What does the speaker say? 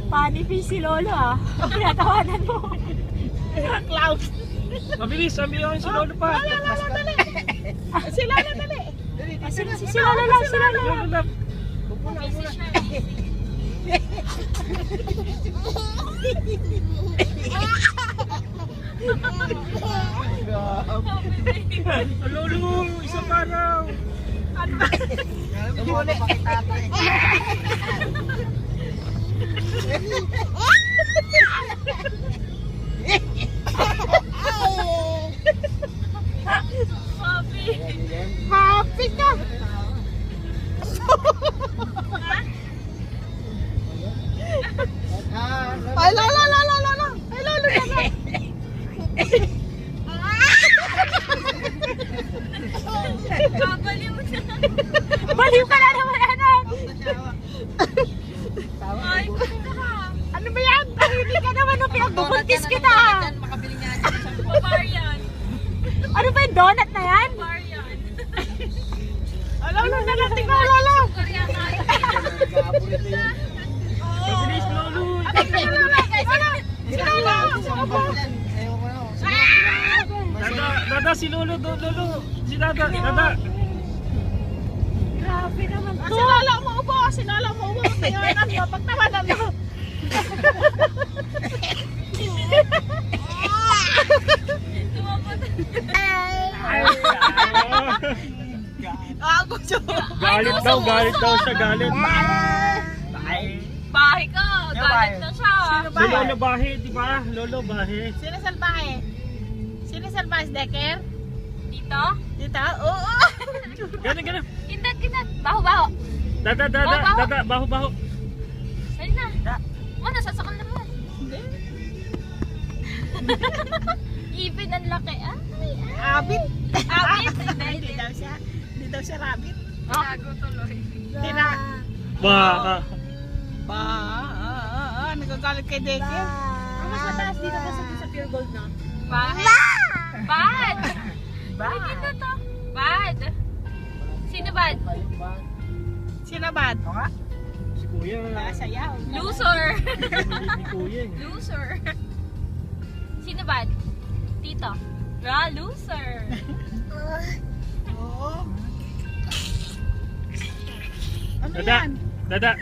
Panipin si Lolo ah. Pinatawanan mo. Cloud. Mabilis, sabi ako si Lolo pa. Dali. Si Lolo, dali. Si Lolo lang, si Lolo lang. Lolo lang. Lolo, isa pa raw. Ano ba? Tumuli pa kay tatay. Happy ka. Ay, Lolo. Ay, Lolo. Baliw ka na naman, anak. Ano ba yan? Hindi ka naman nung pinagbubuntis kita. Makabili niya sa Marian. Ano ba yung donut na yan? Marian. Lolo, nalating ko, Lolo. Mabilis, Lolo. Si Lolo. Dada, si Lolo, Lolo. Si Dada. Grabe naman Si to. Lolo umuubo. Tingnan mo, pagtawanan mo. Ako siya. Galit daw siya, galit. Bahay ka. Galit na siya. Sino Si ba? Lolo Bahe, di ba? Lolo Bahe. Sino salbahe? Sino salbahe? Decker? Dito? Dito? Oo. Ganun. Kindat. Baho. Dada, baho. Dali na. Ano, sasakal naman. Hindi. Even ang laki. Abit. Abit. Hindi daw siya. Hindi daw siya rabbit. Tago tuloy. Tira. Baka. Ba, nagagalit kay Decker. Ang mas mataas dito kasi sa Pure Gold na. Bad. Hindi na to. Bad. Sino bad? Sino ba? Si Kuya. Sayaw. Loser. Si Kuya eh. Loser. Sino bad? Tito. Loser. Oo. Ano Dada. yan? Dada.